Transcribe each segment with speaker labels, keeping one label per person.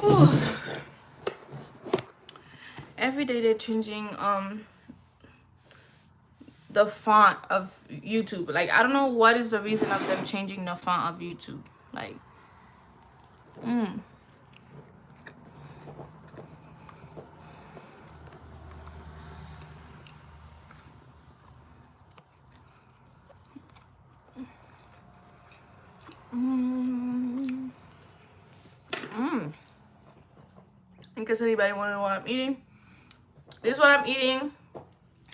Speaker 1: Whew. Every day they're changing the font of YouTube. Like, I don't know what is the reason of them changing the font of YouTube. Like, mm. Mm. Mm. In case anybody want to know what I'm eating, this is what I'm eating.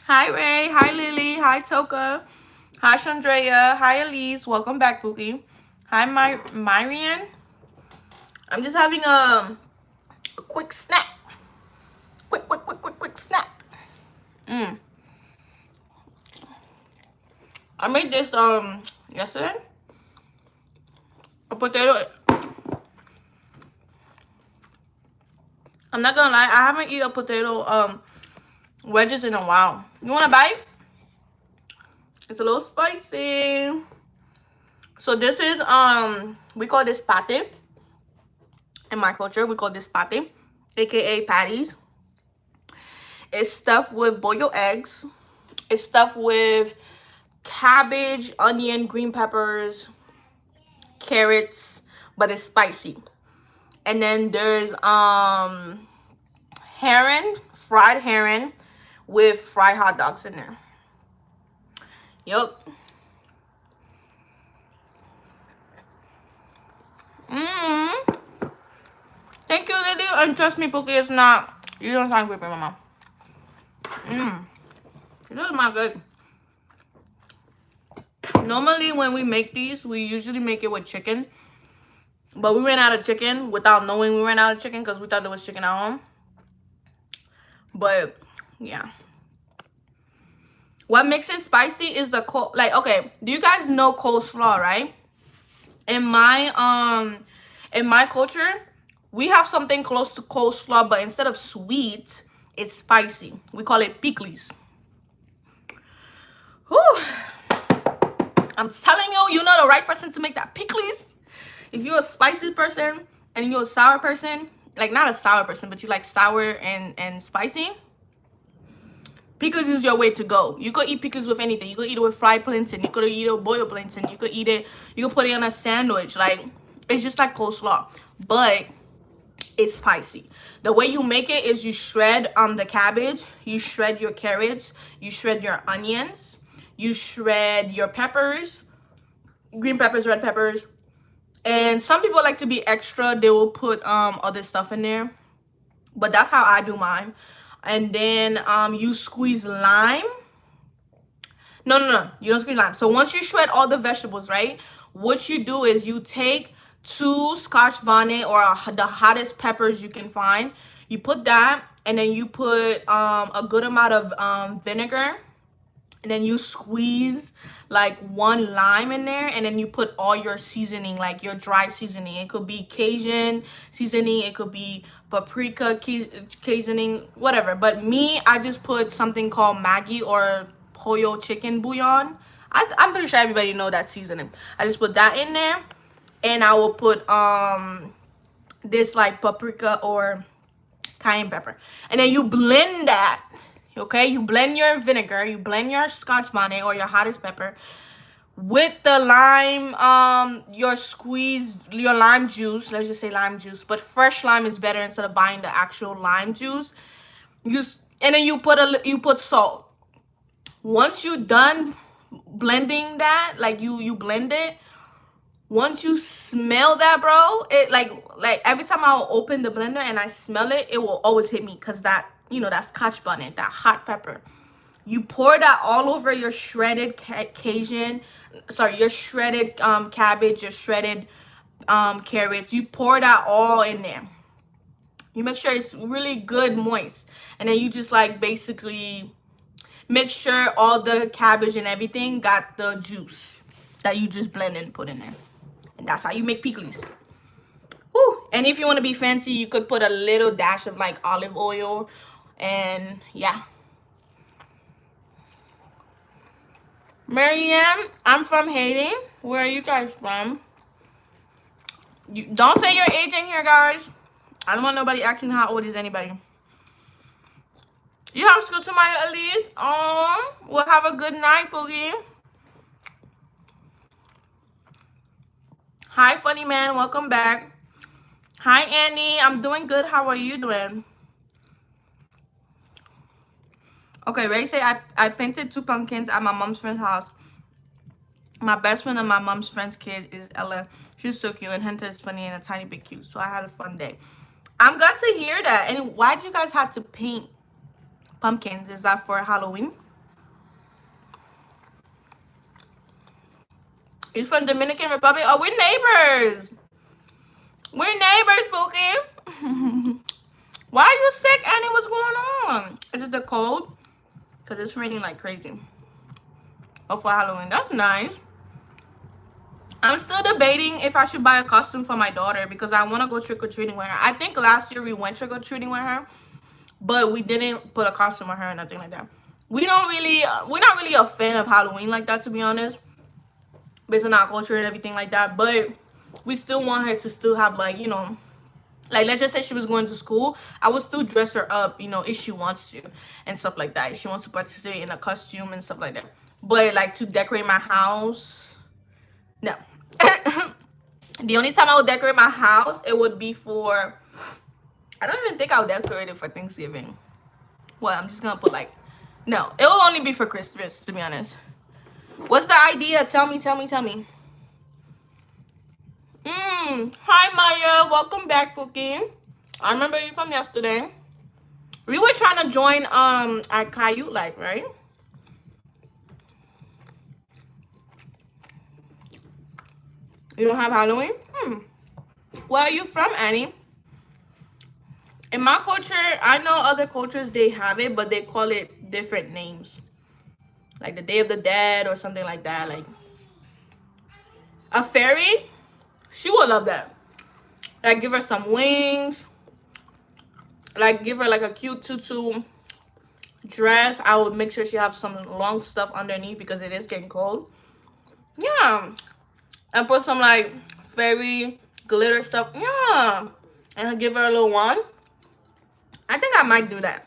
Speaker 1: Hi Ray, hi Lily, hi Toka, hi Chandrea, hi Elise. Welcome back, Pookie. Hi Myrian. I'm just having a quick snack. Quick snack. Mm. I made this yesterday. A potato. I'm not gonna lie, I haven't eaten a potato wedges in a while. You want a bite? It's a little spicy. So this is we call this pate. In my culture, we call this pate, aka patties. It's stuffed with boiled eggs. It's stuffed with cabbage, onion, green peppers, carrots, but it's spicy. And then there's herring, fried herring with fried hot dogs in there. Yup. Thank you, Lily. And trust me, Pookie, it's not. You don't sound creepy, mama. This is not good. Normally, when we make these, we usually make it with chicken. But we ran out of chicken without knowing we ran out of chicken because we thought there was chicken at home. But, yeah. What makes it spicy is the like, okay, do you guys know coleslaw, right? In my culture, we have something close to coleslaw, but instead of sweet, it's spicy. We call it pickles. Whew. I'm telling you, you're not the right person to make that pickles. If you're a spicy person and you're a sour person, like not a sour person, but you like sour and spicy, pickles is your way to go. You could eat pickles with anything. You could eat it with fried plantain. You could eat it with boiled plantain. You could eat it. You could put it on a sandwich. Like, it's just like coleslaw, but it's spicy. The way you make it is you shred the cabbage, you shred your carrots, you shred your onions, you shred your peppers, green peppers, red peppers, and some people like to be extra. They will put other stuff in there, but that's how I do mine. And then you squeeze lime. No, you don't squeeze lime. So once you shred all the vegetables, right, what you do is you take 2 Scotch bonnet or the hottest peppers you can find. You put that, and then you put a good amount of vinegar, and then you squeeze like 1 lime in there, and then you put all your seasoning, like your dry seasoning. It could be Cajun seasoning, it could be paprika seasoning, whatever. But me, I just put something called Maggi or pollo chicken bouillon. I'm pretty sure everybody know that seasoning. I just put that in there, and I will put this like paprika or cayenne pepper, and then you blend that. Okay, you blend your vinegar, you blend your Scotch bonnet or your hottest pepper with the lime, your lime juice. Let's just say lime juice, but fresh lime is better instead of buying the actual lime juice. And then you put salt. Once you're done blending that, like you blend it, once you smell that, bro, it like every time I'll open the blender and I smell it, it will always hit me because that, that Scotch bonnet, that hot pepper. You pour that all over your shredded your shredded cabbage, your shredded carrots. You pour that all in there. You make sure it's really good moist, and then you just like basically make sure all the cabbage and everything got the juice that you just blend and put in there. And that's how you make pickles. Woo. And if you want to be fancy, you could put a little dash of like olive oil. And yeah. Marianne, I'm from Haiti. Where are you guys from? You don't say your age in here, guys. I don't want nobody asking how old is anybody. You have school tomorrow, Elise? Oh, we'll have a good night, Boogie. Hi, funny man. Welcome back. Hi, Annie. I'm doing good. How are you doing? Okay, Ray say I painted 2 pumpkins at my mom's friend's house. My best friend and my mom's friend's kid is Ella. She's so cute, and Hunter is funny and a tiny bit cute. So I had a fun day. I'm glad to hear that. And why do you guys have to paint pumpkins? Is that for Halloween? You're from Dominican Republic? Oh, we're neighbors. We're neighbors, Pookie. Why are you sick, Annie? What's going on? Is it the cold? Because it's raining like crazy. Oh, for Halloween. That's nice. I'm still debating if I should buy a costume for my daughter because I want to go trick-or-treating with her. I think last year we went trick-or-treating with her, but we didn't put a costume on her or nothing like that. We're not really a fan of Halloween like that, to be honest, based on our culture and everything like that. But we still want her to still have, like, you know, like, let's just say she was going to school, I would still dress her up, you know, if she wants to and stuff like that. If she wants to participate in a costume and stuff like that. But like to decorate my house, no. The only time I would decorate my house, it would be for, I don't even think I would decorate it for Thanksgiving. Well, I'm just gonna put like, no, it will only be for Christmas, to be honest. What's the idea? Tell me. Hi Maya, welcome back, Pookie. I remember you from yesterday. We were trying to join our Caillou life, right? You don't have Halloween? Where are you from, Annie? In my culture, I know other cultures, they have it, but they call it different names. Like the Day of the Dead or something like that. Like a fairy, she would love that. Like give her some wings. Like give her like a cute tutu dress. I would make sure she have some long stuff underneath because it is getting cold. Yeah. And put some like fairy glitter stuff. Yeah. And give her a little wand. I think I might do that.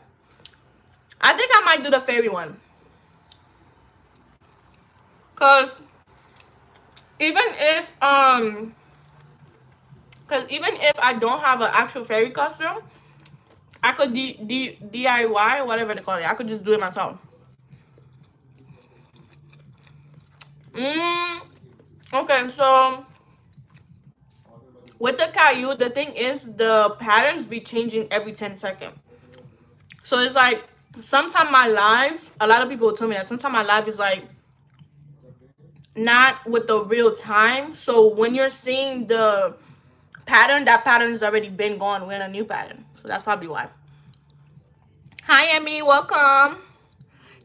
Speaker 1: I think I might do the fairy one. Cause even if I don't have an actual fairy costume, I could DIY, whatever they call it. I could just do it myself. Okay, so with the Caillou, the thing is the patterns be changing every 10 seconds. So it's like sometimes my live, a lot of people tell me that sometimes my live is like not with the real time. So when you're seeing the pattern, that pattern has already been gone. We're in a new pattern. So that's probably why. Hi, Emmy. Welcome.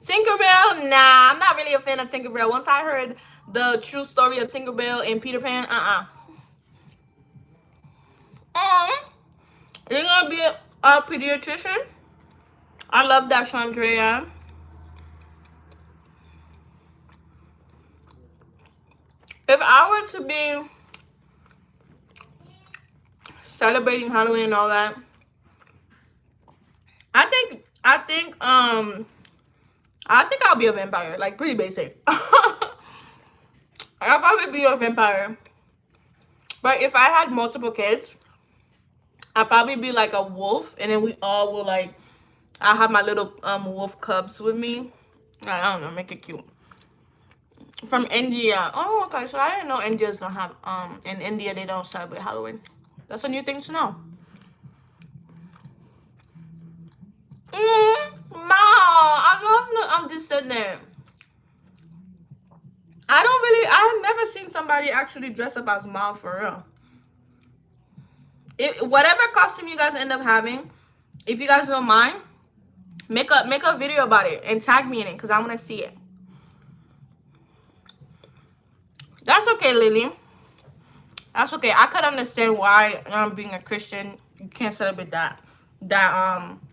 Speaker 1: Tinkerbell? Nah, I'm not really a fan of Tinkerbell. Once I heard the true story of Tinkerbell and Peter Pan, you're gonna be a pediatrician? I love that, Chandrea. If I were to be celebrating Halloween and all that, I think I'll be a vampire, like pretty basic. I'll probably be a vampire. But if I had multiple kids, I'd probably be like a wolf, and then we all will like, I have my little wolf cubs with me. I don't know, make it cute. From India. Oh, okay. So I didn't know Indians don't have in India they don't celebrate Halloween. That's a new thing to know. Ma, I love descendant. I've never seen somebody actually dress up as Ma for real. Whatever costume you guys end up having, if you guys don't mind, make a video about it and tag me in it because I want to see it. That's okay, Lily. That's okay. I could understand why being a Christian, you can't celebrate that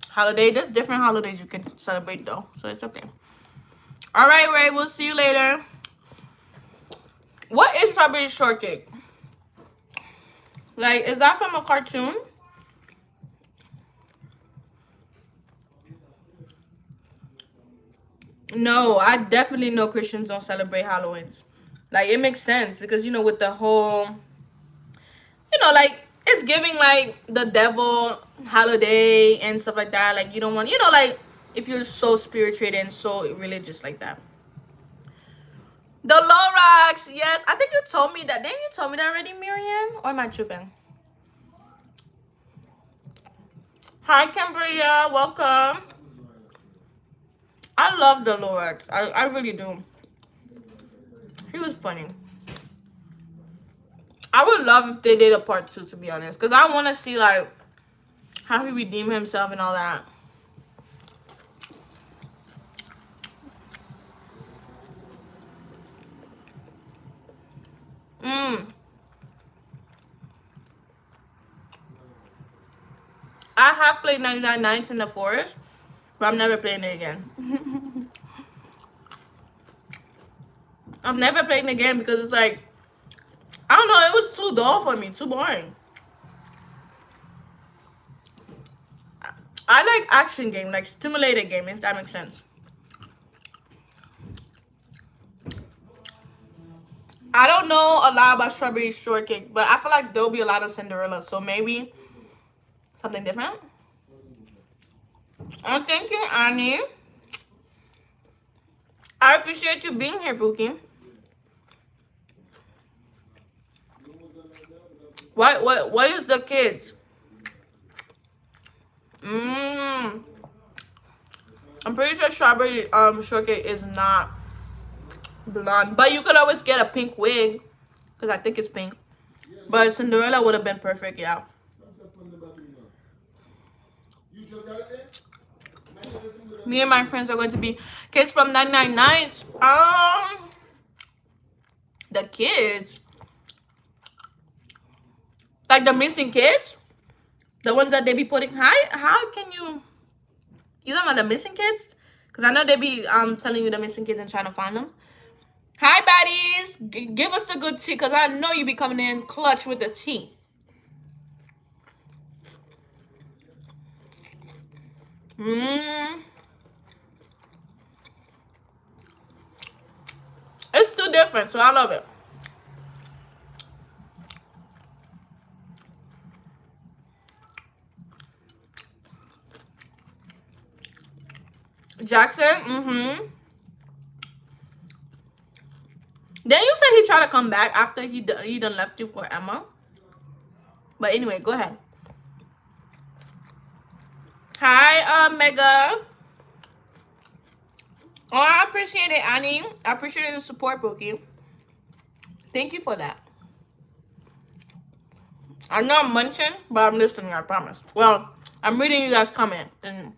Speaker 1: holiday. There's different holidays you can celebrate though, so it's okay. All right, Ray. We'll see you later. What is strawberry shortcake? Like, is that from a cartoon? No, I definitely know Christians don't celebrate Halloween. Like, it makes sense because, you know, with the whole, you know, like, it's giving, like, the devil holiday and stuff like that. Like, you don't want, you know, like, if you're so spiritual and so religious like that. The Lorax, yes. I think you told me that. Didn't you tell me that already, Miriam? Or am I tripping? Hi, Cambria. Welcome. I love the Lorax. I really do. He was funny. I would love if they did a part 2, to be honest. Because I want to see, like, how he redeemed himself and all that. I have played 99 Nights in the Forest, but I'm never playing it again. I'm never playing it again because it's like, I don't know, it was too dull for me, too boring. I like action game, like stimulated game, if that makes sense. I don't know a lot about Strawberry Shortcake, but I feel like there'll be a lot of Cinderella, so maybe something different. Oh, thank you, Annie. I appreciate you being here, Pookie. What is the kids? I'm pretty sure Strawberry Shortcake is not blonde, but you could always get a pink wig because I think it's pink. But Cinderella would have been perfect, yeah. Me and my friends are going to be kids from 99 Nights. The kids, like the missing kids, the ones that they be putting. How can you don't know the missing kids? Because I know they be telling you the missing kids and trying to find them. Hi, baddies. Give us the good tea, because I know you be coming in clutch with the tea. It's still different, so I love it. Jackson, Then you said he tried to come back after he done left you for Emma. But anyway, go ahead. Hi, Mega. Oh, I appreciate it, Annie. I appreciate the support, Bookie. Thank you for that. I know I'm munching, but I'm listening, I promise. Well, I'm reading you guys' comment, and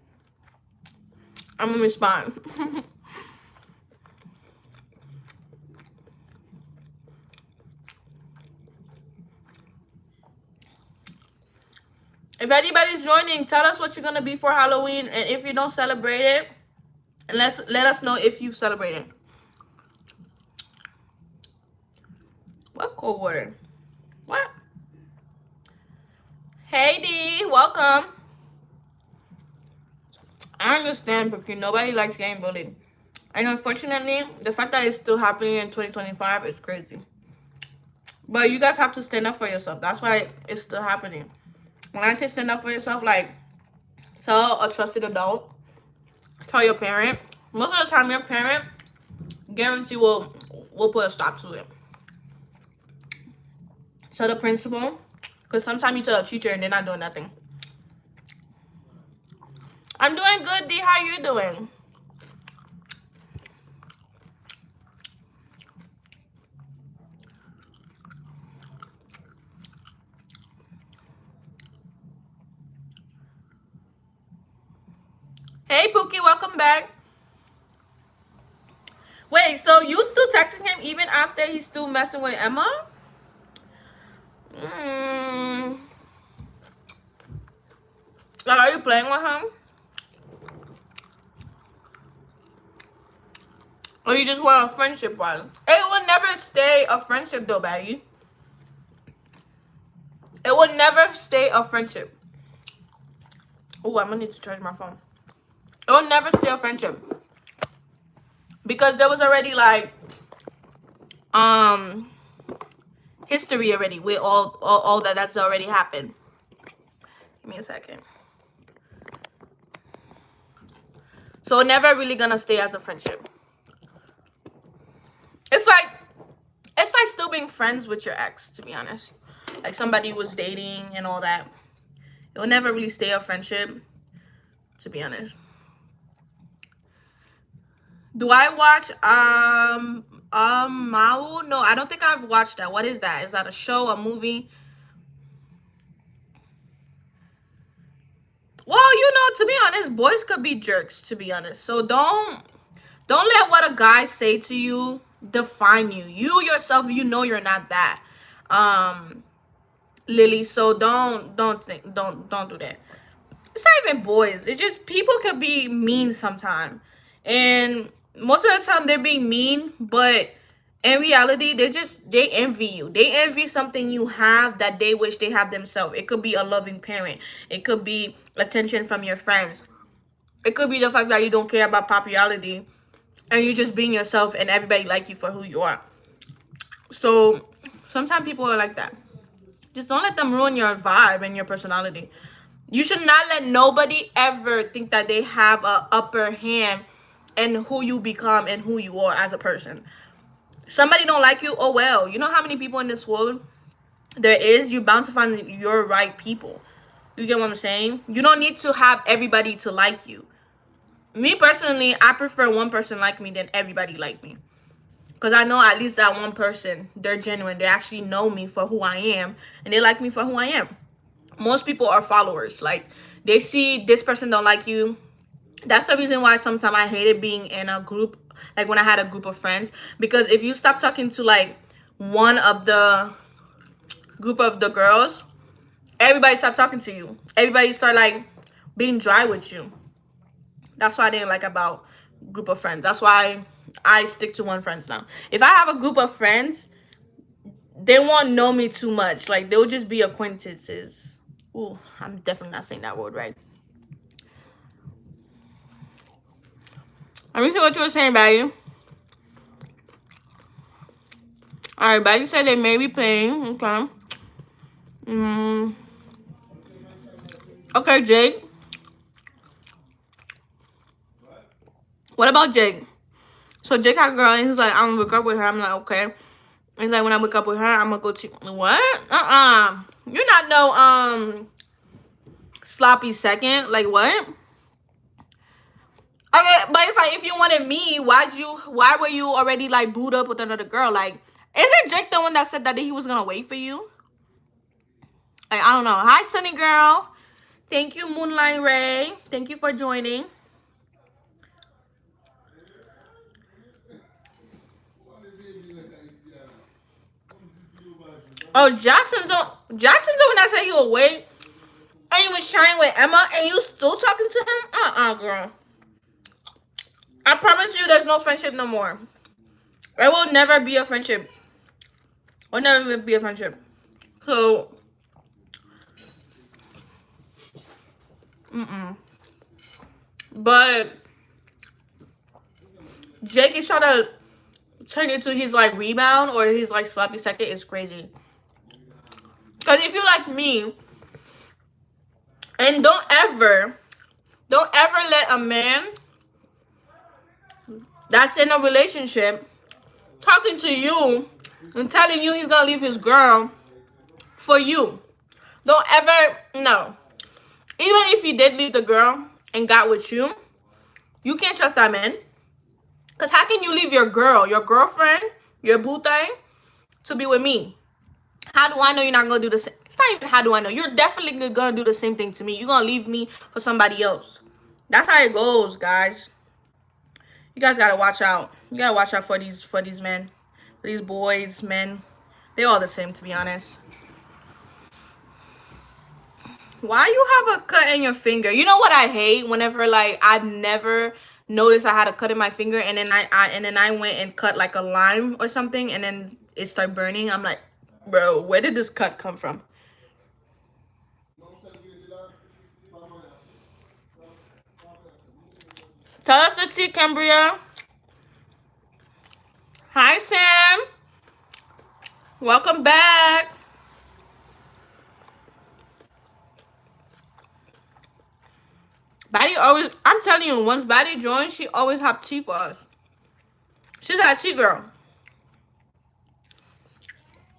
Speaker 1: I'm gonna respond. If anybody's joining, tell us what you're gonna be for Halloween, and if you don't celebrate it, and let us know if you've celebrated. What cold water? What? Hey D, welcome. I understand because nobody likes getting bullied. And unfortunately, the fact that it's still happening in 2025 is crazy. But you guys have to stand up for yourself. That's why it's still happening. When I say stand up for yourself, like, tell a trusted adult, tell your parent. Most of the time, your parent guarantee will put a stop to it. Tell the principal, because sometimes you tell a teacher and they're not doing nothing. I'm doing good, D. How you doing? Hey, Pookie, welcome back. Wait, so you still texting him even after he's still messing with Emma? Like, are you playing with him? Or you just want a friendship one? It will never stay a friendship though, Baggy. It will never stay a friendship. Oh, I'm gonna need to charge my phone. It will never stay a friendship. because there was already like history already with all that's already happened. Give me a second. So never really gonna stay as a friendship. It's like still being friends with your ex, to be honest. Like somebody you was dating and all that. It will never really stay a friendship, to be honest. Do I watch Mau? No, I don't think I've watched that. What is that? Is that a show, a movie? Well, you know, to be honest, boys could be jerks, to be honest. So don't let what a guy say to you define you. You yourself, you know you're not that. Lily, so don't do that. It's not even boys. It's just people can be mean sometimes. And most of the time they're being mean, but in reality, they envy you. They envy something you have that they wish they have themselves. It could be a loving parent. It could be attention from your friends. It could be the fact that you don't care about popularity and you're just being yourself and everybody like you for who you are. So sometimes people are like that. Just don't let them ruin your vibe and your personality. You should not let nobody ever think that they have a upper hand in who you become and who you are as a person. Somebody don't like you, oh well. You know how many people in this world there is? You're bound to find your right people. You get what I'm saying? You don't need to have everybody to like you. Me personally, I prefer one person like me than everybody like me. Because I know at least that one person, they're genuine. They actually know me for who I am. And they like me for who I am. Most people are followers. Like, they see this person don't like you. That's the reason why sometimes I hated being in a group. Like, when I had a group of friends. Because if you stop talking to, like, one of the group of the girls, everybody stop talking to you. Everybody start, like, being dry with you. That's what I didn't like about group of friends. That's why I stick to one friends now. If I have a group of friends, they won't know me too much. Like, they'll just be acquaintances. Ooh, I'm definitely not saying that word right. Let me see what you were saying, Batty. Alright, Batty said they may be playing. Okay. Okay, Jake. What about Jake? So Jake had a girl and he's like, I'm gonna wake up with her. I'm like, okay. He's like, when I wake up with her, I'm gonna go to what? You're not no sloppy second. Like what? Okay, but it's like, if you wanted me, why were you already like booed up with another girl? Like, isn't Jake the one that said that he was gonna wait for you? Like, I don't know. Hi, Sunny girl. Thank you, Moonlight Ray. Thank you for joining. Oh, Jackson's the one that said you were wait, and you was trying with Emma, and you still talking to him? Girl. I promise you, there's no friendship no more. It will never be a friendship. Will never be a friendship. So, but Jake is trying to turn into his like rebound or his like sloppy second. Is crazy. Because if you like me, and don't ever let a man that's in a relationship talking to you and telling you he's gonna leave his girl for you. Don't ever, no. Even if he did leave the girl and got with you, you can't trust that man. Because how can you leave your girl, your girlfriend, your boo thing, to be with me? How do I know you're not going to do the same? It's not even how do I know. You're definitely going to do the same thing to me. You're going to leave me for somebody else. That's how it goes, guys. You guys got to watch out. You got to watch out for these men. For these boys, men. They're all the same, to be honest. Why you have a cut in your finger? You know what I hate? Whenever, like, I've never noticed I had a cut in my finger, and then I went and cut, like, a lime or something, and then it started burning. I'm like, bro, where did this cut come from? Tell us the tea, Cambria. Hi, Sam. Welcome back. Batty always, I'm telling you, once Batty joins, she always have tea for us. She's a tea girl.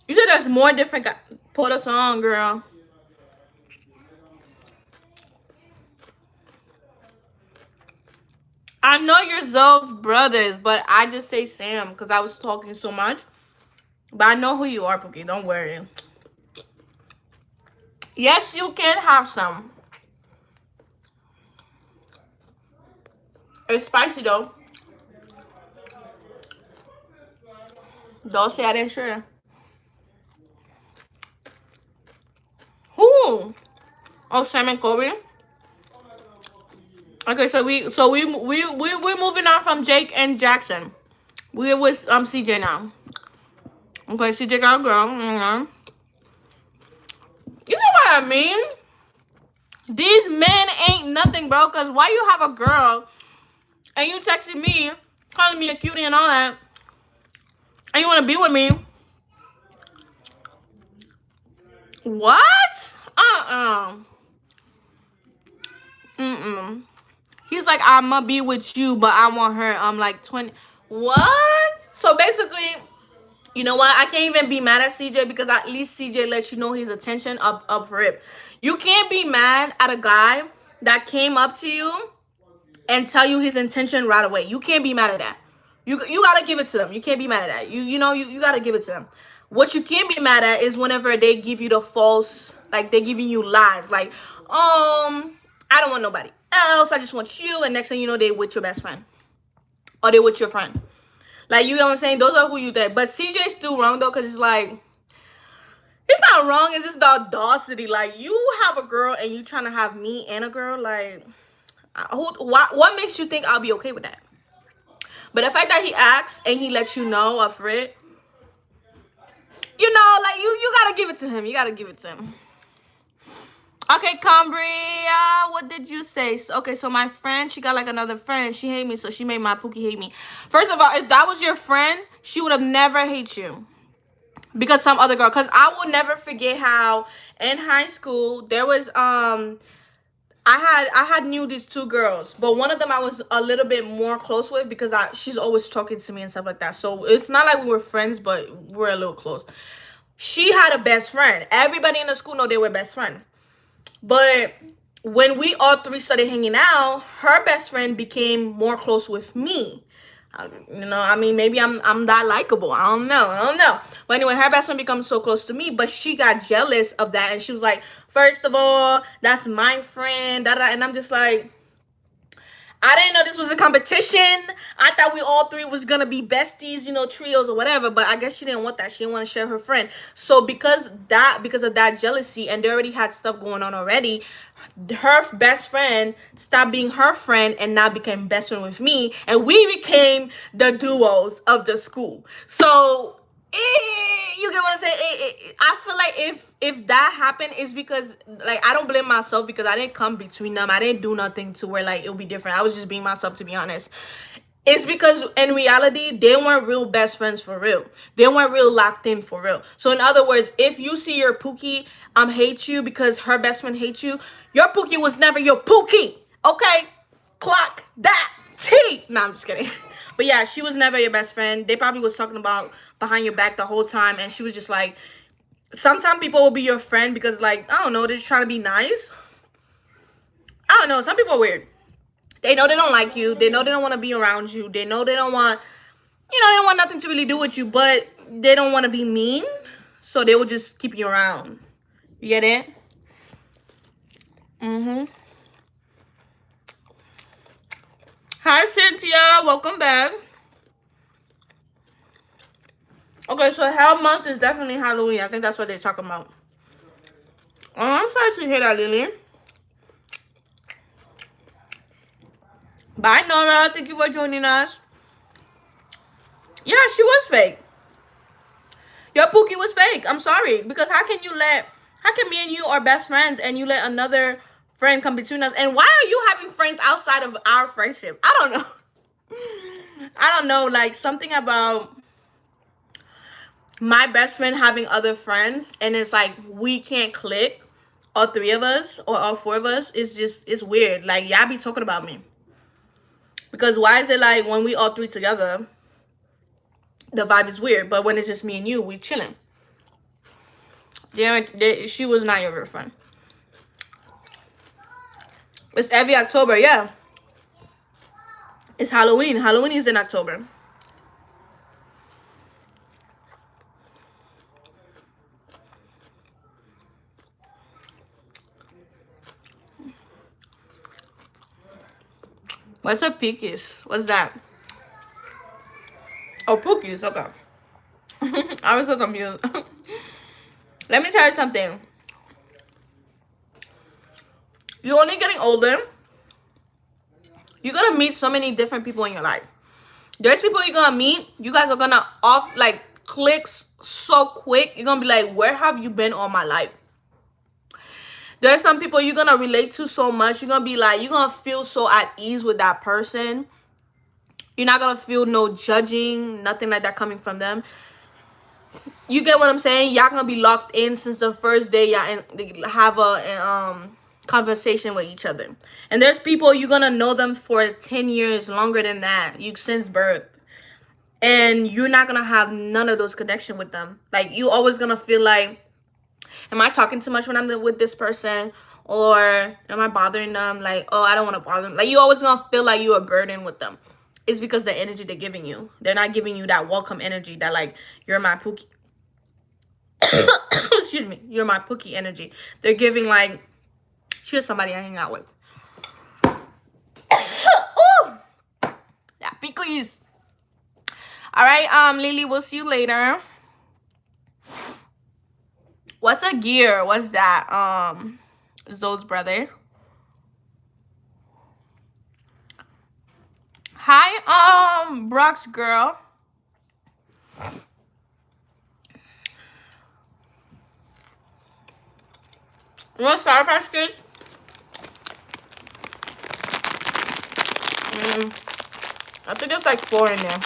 Speaker 1: You said there's more different guys. Put us on, girl. I know you're Zoe's brothers, but I just say Sam because I was talking so much. But I know who you are, Pookie. Don't worry. Yes, you can have some. It's spicy though. Don't say I didn't share. Who? Oh, Sam and Kobe. Okay, so we're moving on from Jake and Jackson. We're with CJ now. Okay, CJ got a girl. You know what I mean? These men ain't nothing, bro. Cause why you have a girl and you texting me, calling me a cutie and all that, and you wanna be with me? What? He's like, I'ma be with you, but I want her. I'm like 20. What? So basically, you know what? I can't even be mad at CJ because at least CJ lets you know his attention up rip. You can't be mad at a guy that came up to you and tell you his intention right away. You can't be mad at that. You gotta give it to them. You can't be mad at that. You gotta give it to them. What you can't be mad at is whenever they give you the false, like they're giving you lies, like, I don't want nobody else. I just want you. And next thing you know, they with your best friend or they with your friend. Like, you know what I'm saying? Those are who you think. But CJ's still wrong though, because it's like, it's not wrong. It's just the audacity. Like, you have a girl and you trying to have me and a girl. Like, what makes you think I'll be okay with that? But the fact that he asks and he lets you know of it, you know, like, you gotta give it to him. You gotta give it to him. Okay, Cambria, what did you say? Okay, so my friend, she got like another friend. She hate me, so she made my Pookie hate me. First of all, if that was your friend, she would have never hate you. Because some other girl. Because I will never forget how in high school, there was, I had knew these two girls. But one of them I was a little bit more close with because she's always talking to me and stuff like that. So it's not like we were friends, but we're a little close. She had a best friend. Everybody in the school know they were best friend. But when we all three started hanging out, her best friend became more close with me. You know, I mean, maybe I'm that likable. I don't know. But anyway, her best friend becomes so close to me, but she got jealous of that. And she was like, first of all, that's my friend. And I'm just like, I didn't know this was a competition. I thought we all three was going to be besties, you know, trios or whatever. But I guess she didn't want that. She didn't want to share her friend. So because of that jealousy, and they already had stuff going on already, her best friend stopped being her friend and now became best friend with me. And we became the duos of the school. So you get what I'm saying? I feel like if that happened, it's because, like, I don't blame myself because I didn't come between them. I didn't do nothing to where, like, it'll be different. I was just being myself, to be honest. It's because in reality, they weren't real best friends for real. They weren't real locked in for real. So in other words, if you see your Pookie hate you because her best friend hates you, your Pookie was never your Pookie. Okay? Clock that T. No, I'm just kidding. But yeah, she was never your best friend. They probably was talking about behind your back the whole time. And she was just like, sometimes people will be your friend because, like, I don't know, they're just trying to be nice. I don't know. Some people are weird. They know they don't like you. They know they don't want to be around you. They know they don't want, you know, they don't want nothing to really do with you. But they don't want to be mean. So they will just keep you around. You get it? Hi, Cynthia. Welcome back. Okay, so Hell Month is definitely Halloween. I think that's what they're talking about. Oh, I'm sorry to hear that, Lily. Bye, Nora. Thank you for joining us. Yeah, she was fake. Your Pookie was fake. I'm sorry. Because how can me and you are best friends and you let another friend come between us? And why are you having friends outside of our friendship? I don't know. I don't know. Like, something about my best friend having other friends, and it's like we can't click, all three of us or all four of us, is just, it's weird. Like, y'all be talking about me. Because why is it like when we all three together, the vibe is weird, but when it's just me and you, we chilling. Yeah, she was not your real friend. It's every October, yeah. It's Halloween. Halloween is in October. What's a Peakies? What's that? Oh, Pookies. Okay. I was so confused. Let me tell you something. You're only getting older. You're gonna meet so many different people in your life. There's people you're gonna meet. You guys are gonna clicks so quick. You're gonna be like, where have you been all my life? There's some people you're gonna relate to so much. You're gonna be like, you're gonna feel so at ease with that person. You're not gonna feel no judging, nothing like that coming from them. You get what I'm saying? Y'all gonna be locked in since the first day y'all have a conversation with each other. And there's people you're gonna know them for 10 years, longer than that, you since birth, and you're not gonna have none of those connection with them. Like, you always gonna feel like, am I talking too much when I'm with this person, or am I bothering them? Like, oh, I don't want to bother them. Like, you always gonna feel like you're a burden with them. It's because the energy they're giving you, they're not giving you that welcome energy that, like, you're my Pookie. Excuse me, you're my Pookie energy. They're giving like, she's somebody I hang out with. Ooh, that Peakies. All right, Lily, we'll see you later. What's a gear? What's that? Zoe's brother. Hi, Brock's girl. You want Sour Patch Kids? I think there's like 4 in there.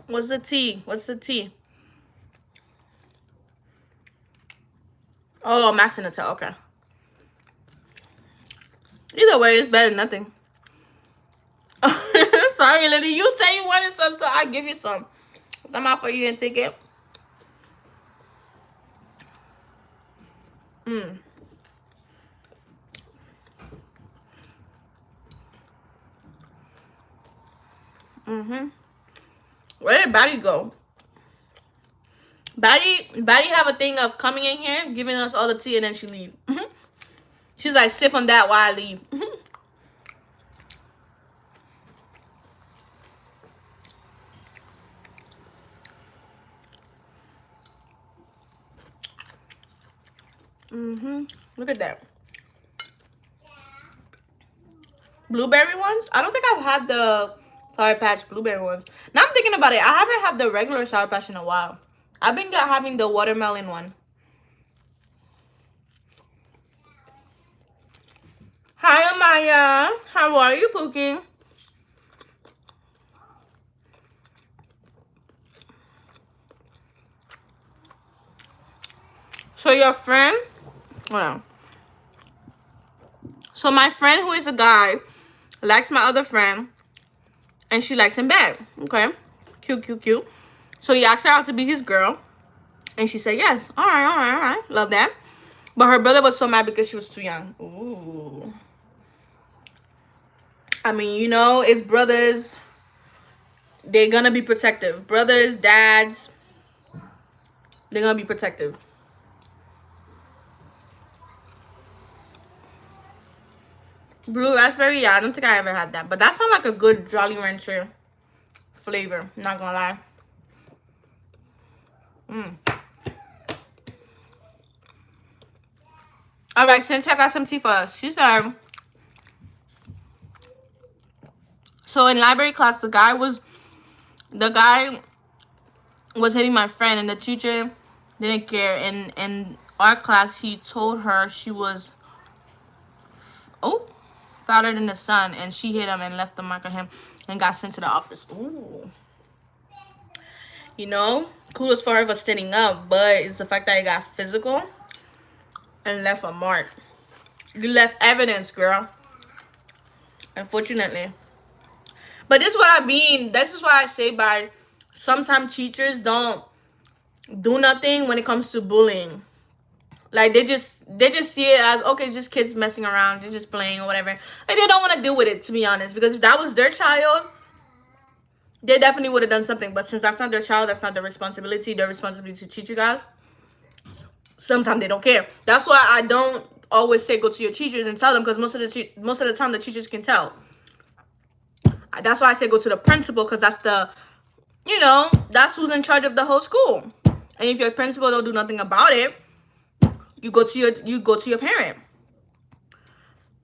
Speaker 1: What's the tea? What's the tea? Oh, Max and Natal. Okay. Either way, it's better than nothing. Sorry, Lily. You say you wanted some, so I give you some. Some out for you and take it. Where did Batty go? Batty have a thing of coming in here, giving us all the tea, and then she leave. She's like, sip on that while I leave. Look at that. Blueberry ones? I don't think I've had the Sour Patch blueberry ones. Now I'm thinking about it. I haven't had the regular Sour Patch in a while. I've been having the watermelon one. Hi, Amaya. How are you, Pookie? So your friend, hold on. So my friend, who is a guy, likes my other friend, and she likes him back. Okay, cute. So he asked her out to be his girl, and she said yes. All right. Love that. But her brother was so mad because she was too young. Ooh. I mean, you know, it's brothers. They're gonna be protective. Brothers, dads, they're gonna be protective. Blue raspberry, yeah, I don't think I ever had that. But that sounds like a good Jolly Rancher flavor, not gonna lie. All right, Cynthia got some tea for us. She said, so in library class, the guy was hitting my friend, and the teacher didn't care. And in our class, he told her she was Oh, fatter than the sun, and she hit him and left the mark on him and got sent to the office. Ooh. You know, kudos for her for standing up, but it's the fact that it got physical and left a mark. You left evidence, girl. Unfortunately. But this is what I mean. This is why I say by sometimes teachers don't do nothing when it comes to bullying. Like they just see it as, okay, just kids messing around, just playing or whatever. Like they don't want to deal with it, to be honest. Because if that was their child, they definitely would have done something. But since that's not their child, that's not their responsibility. Their responsibility to teach you guys. Sometimes they don't care. That's why I don't always say go to your teachers and tell them, because most of the time the teachers can tell. That's why I say go to the principal, because that's the, you know, that's who's in charge of the whole school. And if your principal don't do nothing about it, you go to your parent.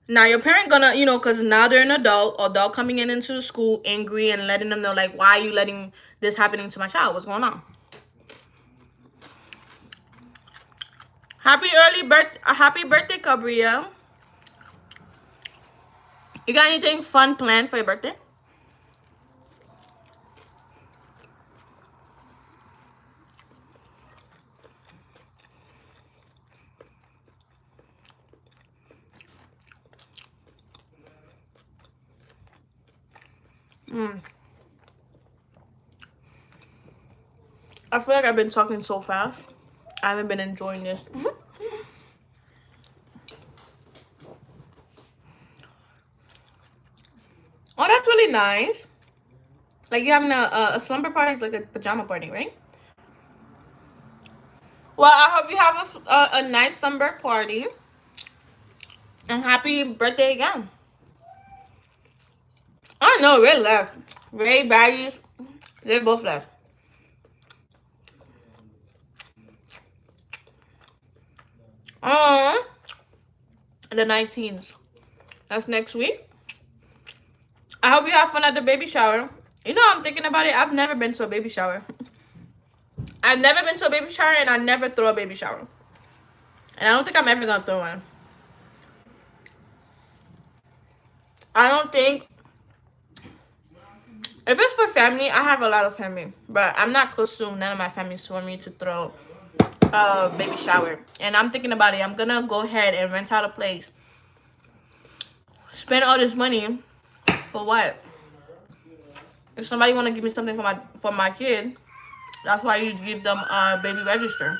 Speaker 1: Now your parent gonna, you know, because now they're an adult coming into the school angry and letting them know, like, why are you letting this happening to my child? What's going on? Happy birthday, Cabria. You got anything fun planned for your birthday? I feel like I've been talking so fast. I haven't been enjoying this. Oh, that's really nice. Like you're having a slumber party. It's like a pajama party, right? Well, I hope you have a nice slumber party. And happy birthday again. Oh no, Ray left. Ray, Baddies, they both left. The 19th. That's next week. I hope you have fun at the baby shower. You know, I'm thinking about it. I've never been to a baby shower. I've never been to a baby shower, and I never throw a baby shower. And I don't think I'm ever gonna throw one. I don't think. If it's for family, I have a lot of family, but I'm not close to none of my families for me to throw a baby shower. And I'm thinking about it. I'm gonna go ahead and rent out a place. Spend all this money for what? If somebody want to give me something for my kid, that's why you give them a baby register.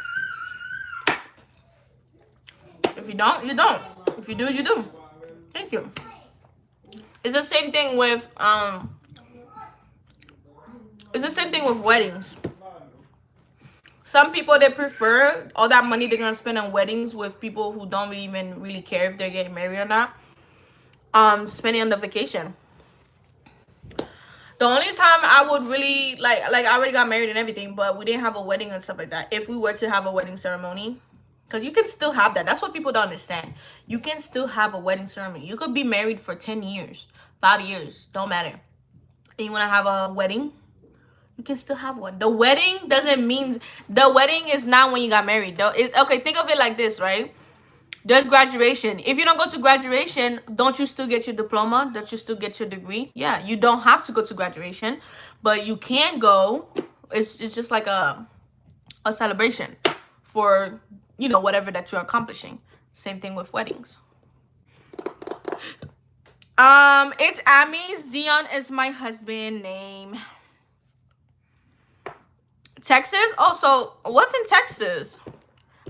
Speaker 1: If you don't, you don't. If you do, you do. Thank you. It's the same thing with weddings. Some people, they prefer all that money they're gonna spend on weddings with people who don't even really care if they're getting married or not. Spending on the vacation. The only time I would really like I already got married and everything, but we didn't have a wedding and stuff like that. If we were to have a wedding ceremony, because you can still have that. That's what people don't understand. You can still have a wedding ceremony. You could be married for 10 years, 5 years, don't matter. And you want to have a wedding, you can still have one. The wedding doesn't mean, the wedding is not when you got married. Okay, think of it like this, right? There's graduation. If you don't go to graduation, don't you still get your diploma? Don't you still get your degree? Yeah, you don't have to go to graduation, but you can go. It's just like a celebration for, you know, whatever that you're accomplishing. Same thing with weddings. It's Amie. Zion is my husband name. Texas? Also, what's in Texas?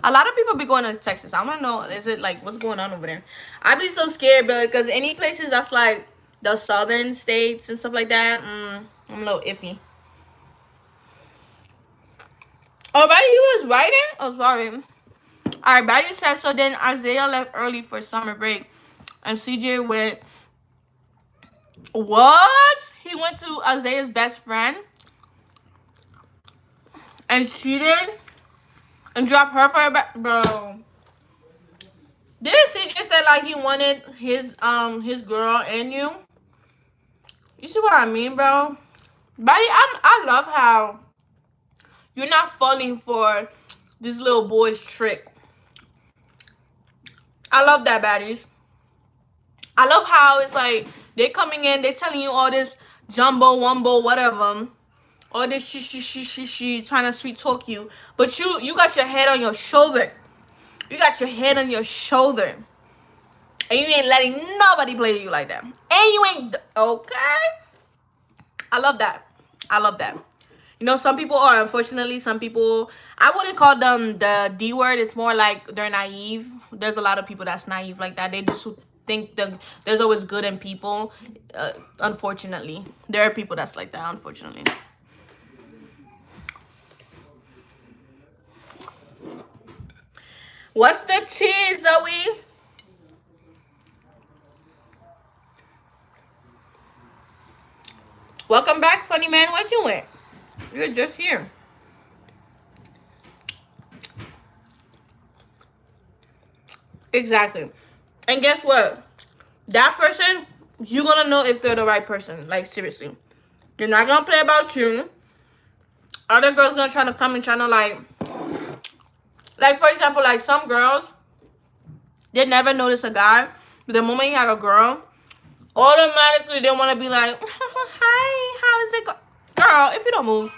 Speaker 1: A lot of people be going to Texas. I want to know, is it like, what's going on over there? I be so scared, but because any places that's like the southern states and stuff like that, I'm a little iffy. Oh, Buddy, you was writing? Oh, sorry. All right, Buddy said, so then Isaiah left early for summer break. And CJ went, what? He went to Isaiah's best friend and cheated and dropped her for a back, bro. Didn't CJ say like he wanted his girl and you? You see what I mean, bro? Buddy, I love how you're not falling for this little boy's trick. I love that, baddies. I love how it's like they coming in, they telling you all this jumbo, wumbo, whatever, all this she trying to sweet talk you, but you got your head on your shoulder. You got your head on your shoulder, and you ain't letting nobody play you like that. And you ain't okay. I love that. I love that. You know, some people are, unfortunately, some people, I wouldn't call them the D word. It's more like they're naive. There's a lot of people that's naive like that. They just think there's always good in people. Unfortunately, there are people that's like that, unfortunately. What's the tea, Zoe? Welcome back, funny man. Where'd you went? You're just here. Exactly. And guess what? That person, you're gonna know if they're the right person. Like, seriously. They're not gonna play about you. Other girls gonna try to come and try to like, for example, like some girls, they never notice a guy. But the moment you have a girl, automatically they want to be like, hi, how is it girl, if you don't move.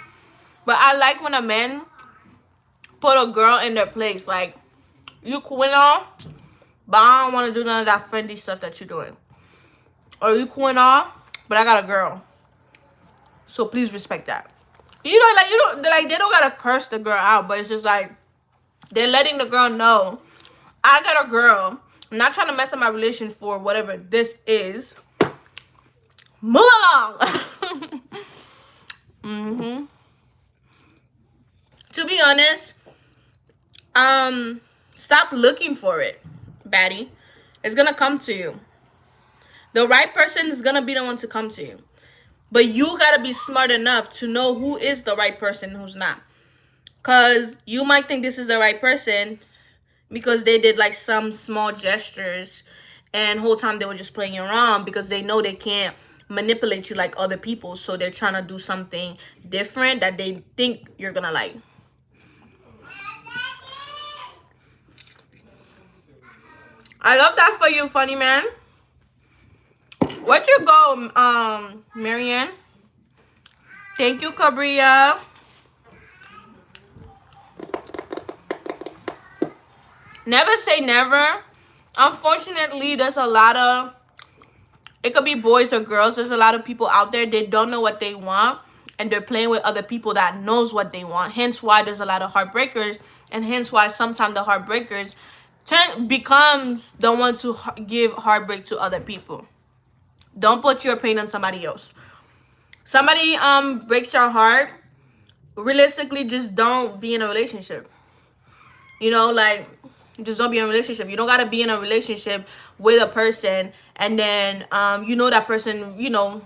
Speaker 1: But I like when a man put a girl in their place. Like, you cool and all, but I don't want to do none of that friendly stuff that you're doing. Or you cool and all, but I got a girl, so please respect that. You know, like, you don't, like, they don't gotta curse the girl out, but it's just like they're letting the girl know, I got a girl. I'm not trying to mess up my relation for whatever this is. Move along. To be honest, stop looking for it, baddie. It's gonna come to you. The right person is gonna be the one to come to you. But you gotta be smart enough to know who is the right person and who's not. Because you might think this is the right person because they did like some small gestures, and whole time they were just playing you around because they know they can't manipulate you like other people. So they're trying to do something different that they think you're gonna like. I love that for you, funny man. Where'd you go, Marianne? Thank you, Cabria. Never say never. Unfortunately, there's a lot of, it could be boys or girls, there's a lot of people out there, they don't know what they want, and they're playing with other people that knows what they want. Hence why there's a lot of heartbreakers, and hence why sometimes the heartbreakers becomes the one to give heartbreak to other people. Don't put your pain on somebody else. Somebody breaks your heart, realistically, just don't be in a relationship. You know, like, just don't be in a relationship. You don't gotta be in a relationship with a person and then you know that person, you know,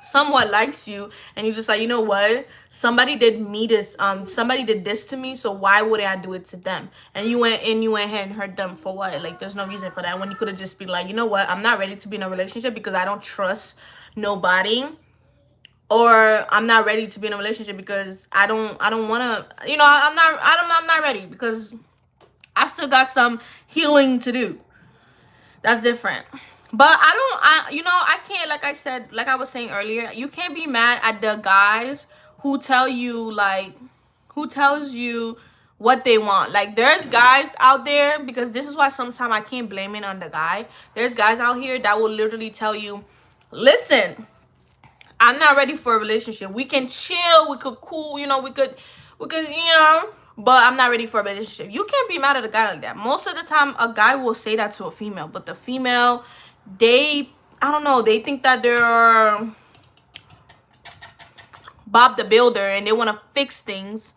Speaker 1: somewhat likes you, and you just like, you know what, somebody did me this, somebody did this to me, so why would I do it to them? And you went ahead and hurt them for what? Like, there's no reason for that, when you could have just been like, you know what, I'm not ready to be in a relationship because I don't trust nobody, or I'm not ready to be in a relationship because I don't want to, you know, I'm not ready because I still got some healing to do. That's different. But you know, I can't, like I said, like I was saying earlier, you can't be mad at the guys who tell you, like, who tells you what they want. Like, there's guys out there, because this is why sometimes I can't blame it on the guy. There's guys out here that will literally tell you, listen, I'm not ready for a relationship. We can chill, we could cool, you know, we could, you know, but I'm not ready for a relationship. You can't be mad at a guy like that. Most of the time, a guy will say that to a female, but the female, I don't know, they think that they're Bob the Builder and they want to fix things.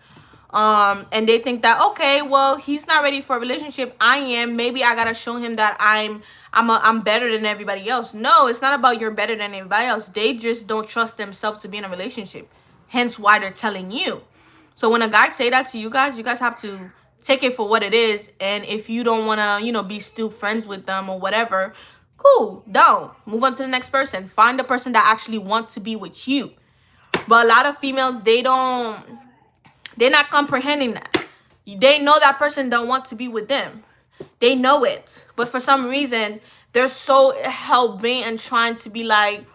Speaker 1: And they think that, okay, well, he's not ready for a relationship. I am. Maybe I gotta show him that I'm better than everybody else. No, it's not about you're better than everybody else. They just don't trust themselves to be in a relationship. Hence why they're telling you. So when a guy say that to you guys have to take it for what it is. And if you don't want to, you know, be still friends with them or whatever, cool, don't. Move on to the next person. Find the person that actually wants to be with you. But a lot of females, they're not comprehending that. They know that person don't want to be with them. They know it. But for some reason, they're so hell-bent and trying to be like,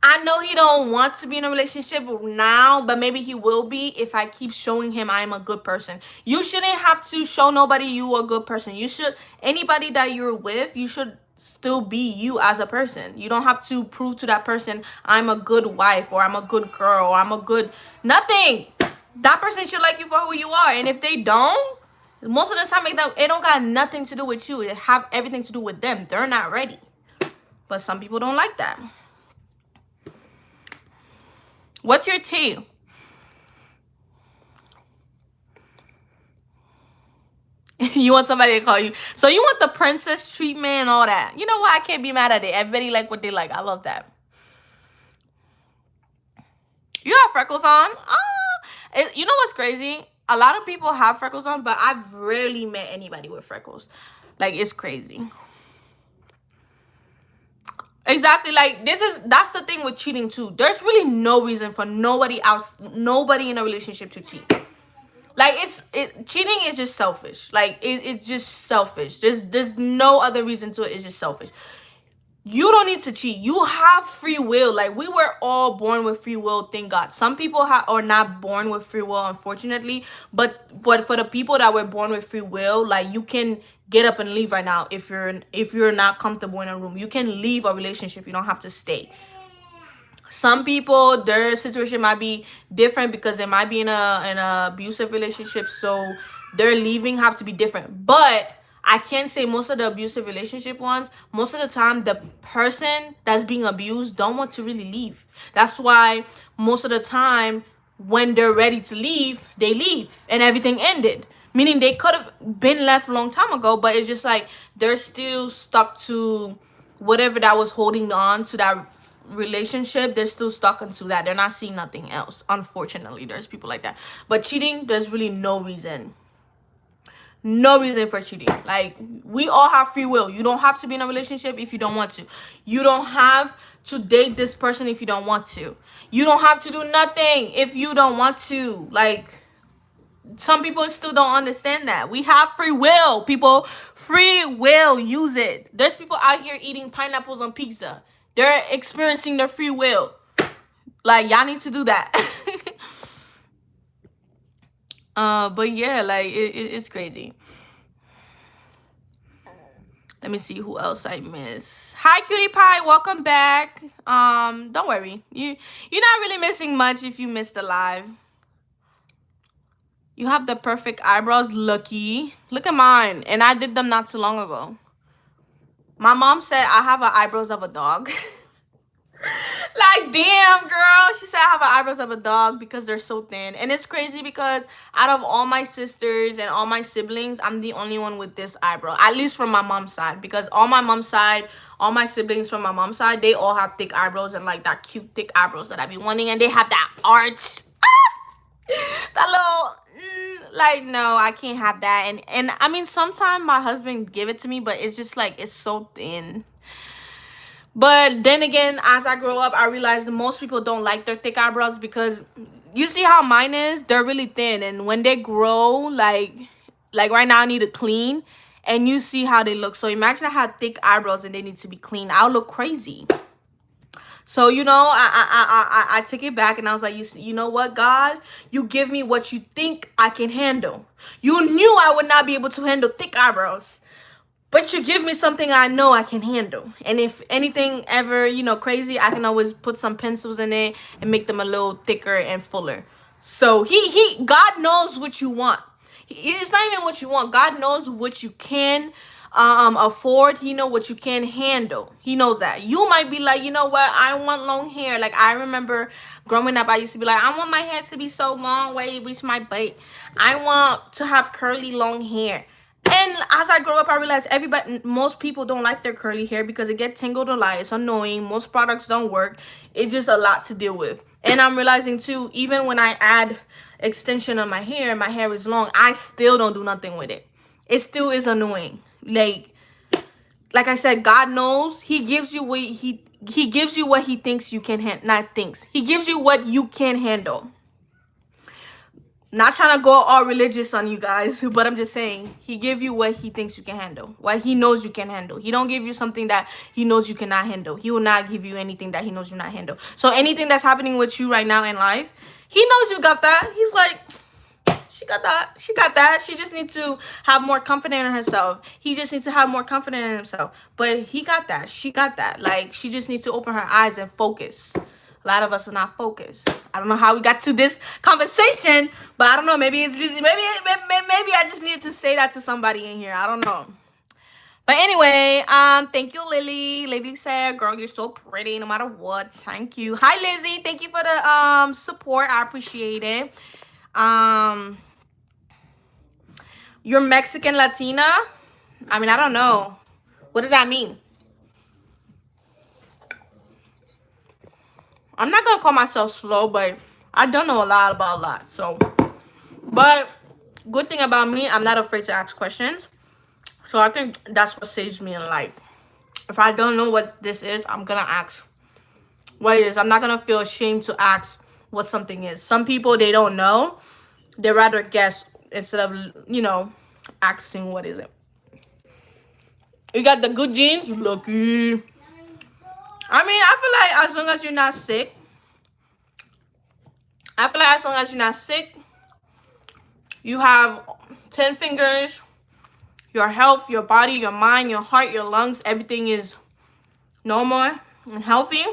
Speaker 1: I know he don't want to be in a relationship now, but maybe he will be if I keep showing him I'm a good person. You shouldn't have to show nobody you a good person. You should, anybody that you're with, you should still be you as a person. You don't have to prove to that person I'm a good wife or I'm a good girl or I'm a good nothing. That person should like you for who you are. And if they don't, most of the time it don't got nothing to do with you. It have everything to do with them. They're not ready. But some people don't like that. What's your tea? You want somebody to call you. So you want the princess treatment and all that. You know what? I can't be mad at it. Everybody like what they like. I love that. You have freckles on? You know what's crazy? A lot of people have freckles on, but I've rarely met anybody with freckles. Like, it's crazy. Exactly. Like, that's the thing with cheating too. There's really no reason for nobody in a relationship to cheat. Like, cheating is just selfish. Like, it's just selfish. There's no other reason to it. It's just selfish. You don't need to cheat. You have free will. Like, we were all born with free will, thank God. Some people are not born with free will, unfortunately. But for the people that were born with free will, like, you can get up and leave right now if you're not comfortable in a room. You can leave a relationship. You don't have to stay. Some people, their situation might be different because they might be in an abusive relationship, so their leaving have to be different. But I can't say most of the abusive relationship ones, most of the time the person that's being abused don't want to really leave. That's why most of the time when they're ready to leave, they leave and everything ended. Meaning they could have been left a long time ago, but it's just like they're still stuck to whatever that was holding on to that relationship. They're still stuck into that. They're not seeing nothing else. Unfortunately, there's people like that. But cheating, there's really no reason. No reason for cheating. Like, we all have free will. You don't have to be in a relationship if you don't want to. You don't have to date this person if you don't want to. You don't have to do nothing if you don't want to. Like, some people still don't understand that. We have free will, people. Free will. Use it. There's people out here eating pineapples on pizza. They're experiencing their free will. Like, y'all need to do that. But yeah, like, it's crazy. Let me see who else I miss. Hi, Cutie Pie. Welcome back. Don't worry. You're not really missing much if you missed the live. You have the perfect eyebrows. Lucky. Look at mine. And I did them not too long ago. My mom said I have the eyebrows of a dog. Like, damn, girl. She said I have the eyebrows of a dog because they're so thin. And it's crazy because out of all my sisters and all my siblings, I'm the only one with this eyebrow. At least from my mom's side. Because all my siblings from my mom's side, they all have thick eyebrows and, like, that cute thick eyebrows that I be wanting. And they have that arch. That little... like, no, I can't have that. And I mean, sometimes my husband give it to me, but it's just like, it's so thin. But then again, as I grow up, I realized that most people don't like their thick eyebrows because you see how mine is? They're really thin. And when they grow, like right now I need to clean. And you see how they look. So imagine I had thick eyebrows and they need to be clean. I'll look crazy. So, you know, I took it back and I was like, you know what, God? You give me what you think I can handle. You knew I would not be able to handle thick eyebrows. But you give me something I know I can handle. And if anything ever, you know, crazy, I can always put some pencils in it and make them a little thicker and fuller. So God knows what you want. It's not even what you want. God knows what you can afford. He knows what you can handle. He knows that. You might be like, you know what, I want long hair. Like, I remember growing up, I used to be like, I want my hair to be so long where it reach my butt. I want to have curly long hair. And as I grow up, I realized most people don't like their curly hair because it gets tangled a lot. It's annoying. Most products don't work. It's just a lot to deal with. And I'm realizing too, even when I add extension on my hair is long, I still don't do nothing with it. It still is annoying. Like I said, God knows. He gives you what he gives you what he thinks you can handle. Not thinks. He gives you what you can handle. Not trying to go all religious on you guys, but I'm just saying, he give you what he thinks you can handle, what he knows you can handle. He don't give you something that he knows you cannot handle. He will not give you anything that he knows you not handle. So anything that's happening with you right now in life, he knows you got that. He's like, she got that. She got that. She just needs to have more confidence in herself. He just needs to have more confidence in himself. But he got that. She got that. Like, she just needs to open her eyes and focus. A lot of us are not focused. I don't know how we got to this conversation, but I don't know. Maybe it's just maybe I just needed to say that to somebody in here. I don't know. But anyway, thank you, Lily. Lily said, "Girl, you're so pretty, no matter what." Thank you. Hi, Lizzie. Thank you for the support. I appreciate it. You're Mexican Latina? I mean, I don't know. What does that mean? I'm not gonna call myself slow, but I don't know a lot about a lot. So, but good thing about me, I'm not afraid to ask questions. So I think that's what saves me in life. If I don't know what this is, I'm gonna ask what it is. I'm not gonna feel ashamed to ask what something is. Some people, they don't know. They rather guess instead of, you know, asking what is it. You got the good genes? Lucky. I mean, I feel like as long as you're not sick, you have 10 fingers, your health, your body, your mind, your heart, your lungs, everything is normal and healthy,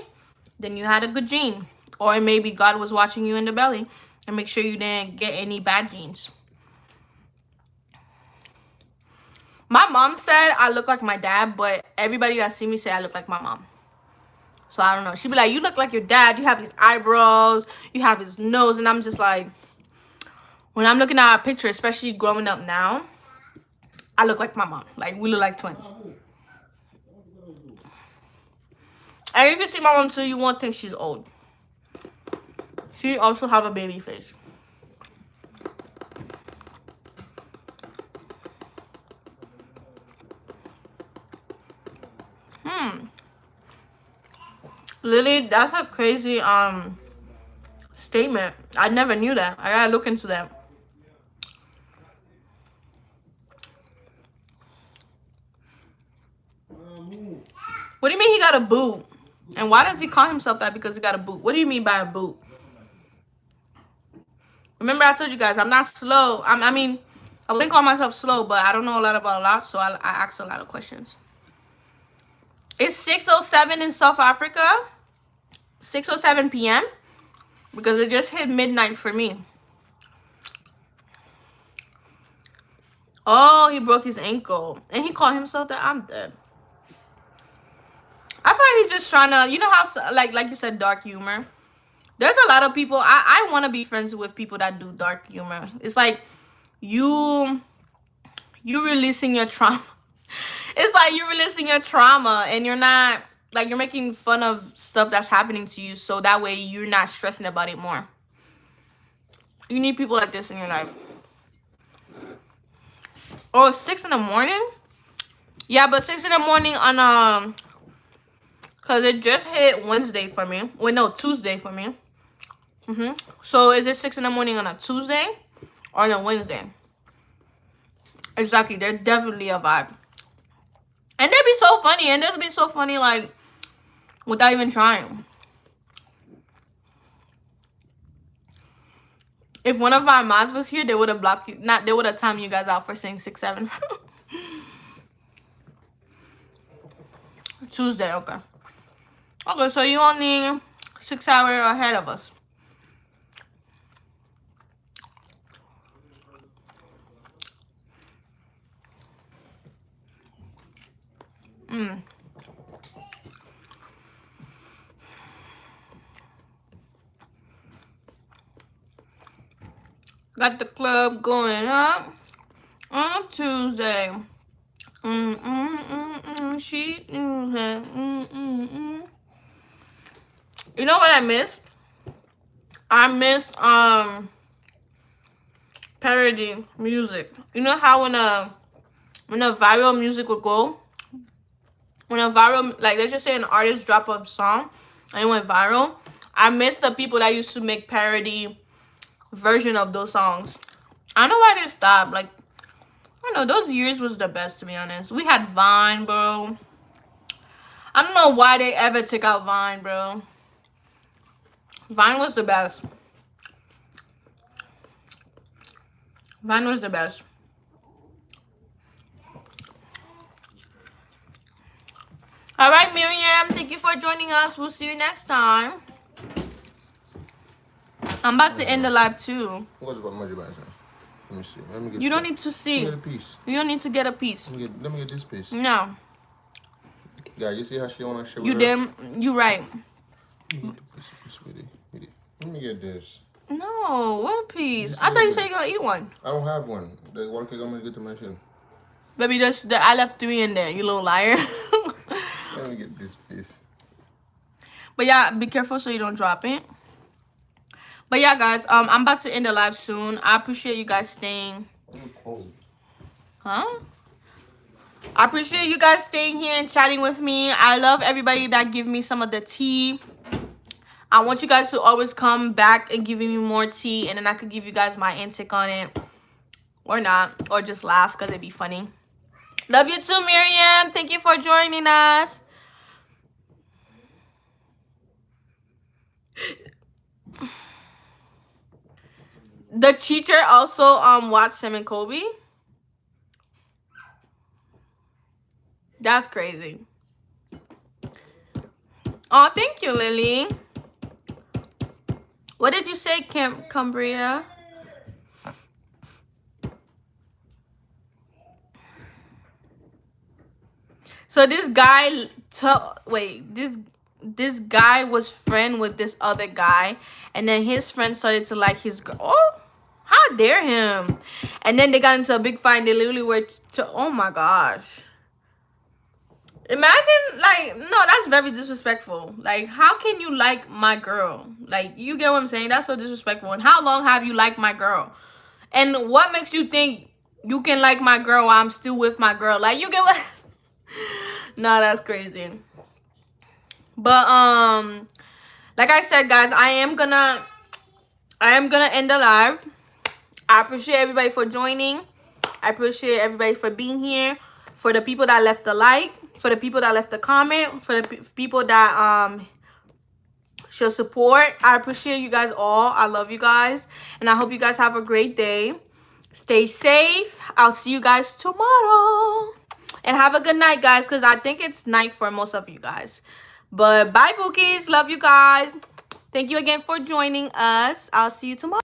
Speaker 1: then you had a good gene. Or maybe God was watching you in the belly and make sure you didn't get any bad genes. My mom said I look like my dad, but everybody that see me say I look like my mom. So I don't know. She'd be like, you look like your dad. You have his eyebrows. You have his nose. And I'm just like, when I'm looking at a picture, especially growing up now, I look like my mom. Like, we look like twins. And if you see my mom too, you won't think she's old. She also have a baby face. Lily, that's a crazy statement. I never knew that. I gotta look into that. What do you mean he got a boot? And why does he call himself that because he got a boot? What do you mean by a boot? Remember I told you guys, I'm not slow. I mean, I wouldn't call myself slow, but I don't know a lot about a lot, so I ask a lot of questions. It's 6:07 in South Africa. 6:07 p.m. because it just hit midnight for me. Oh, he broke his ankle. And he called himself that. I'm dead. I find he's just trying to, you know how, like you said, dark humor. There's a lot of people, I want to be friends with people that do dark humor. It's like you releasing your trauma. It's like you're releasing your trauma and you're not, like, you're making fun of stuff that's happening to you, so that way you're not stressing about it more. You need people like this in your life. Oh, 6 in the morning? Yeah, but 6 in the morning on, because it just hit Wednesday for me. Wait, no, Tuesday for me. So is it 6 in the morning on a Tuesday or on a Wednesday? Exactly. They're definitely a vibe. And they'd be so funny. And they'd be so funny, like, without even trying. If one of our mods was here, they would have blocked you. They would have timed you guys out for saying 6-7. Tuesday, okay. Okay, so you only 6 hours ahead of us. Got the club going up on Tuesday. She knew that. You know what I missed? I missed parody music. You know how when a viral music would go, when a viral, like, let's just say an artist drop a song and it went viral, I miss the people that used to make parody version of those songs. I don't know why they stopped. Like, I don't know, those years was the best, to be honest. We had Vine, bro. I don't know why they ever took out Vine, bro. Vine was the best. Vine was the best. All right, Miriam, thank you for joining us. We'll see you next time. I'm about to end the live too.
Speaker 2: What's about Let me see. Let me get.
Speaker 1: You don't need to see.
Speaker 2: Let me get a piece.
Speaker 1: You don't need to get a piece.
Speaker 2: Let me get this piece.
Speaker 1: No.
Speaker 2: Yeah, you see how she don't want to share with
Speaker 1: you did. You right.
Speaker 2: Let me get the piece with it. Let me get this.
Speaker 1: No, what piece? I thought you said you're gonna eat one.
Speaker 2: I don't have one. The one cake I'm gonna get to my shit.
Speaker 1: Baby, I left 3 in there, you little liar.
Speaker 2: Let me get this piece.
Speaker 1: But yeah, be careful so you don't drop it. But yeah, guys, I'm about to end the live soon. I appreciate you guys staying.
Speaker 2: I'm cold.
Speaker 1: Huh? I appreciate you guys staying here and chatting with me. I love everybody that give me some of the tea. I want you guys to always come back and giving me more tea, and then I could give you guys my intake on it. Or not. Or just laugh because it'd be funny. Love you too, Miriam. Thank you for joining us. The teacher also watched Sam and Kobe. That's crazy. Oh, thank you, Lily. What did you say, Cambria? So this guy this guy was friend with this other guy, and then his friend started to like his girl. Oh, how dare him! And then they got into a big fight. They literally were oh my gosh. Imagine, like, no, that's very disrespectful. Like, how can you like my girl? Like, you get what I'm saying? That's so disrespectful. And how long have you liked my girl? And what makes you think you can like my girl while I'm still with my girl? Like, you get what? No, that's crazy. But like I said, guys, I am gonna end the live. I appreciate everybody for joining. I appreciate everybody for being here. For the people that left a like, for the people that left a comment, for the people that show support, I appreciate you guys all. I love you guys, and I hope you guys have a great day. Stay safe. I'll see you guys tomorrow. And have a good night, guys, because I think it's night for most of you guys. But bye, Bookies. Love you guys. Thank you again for joining us. I'll see you tomorrow.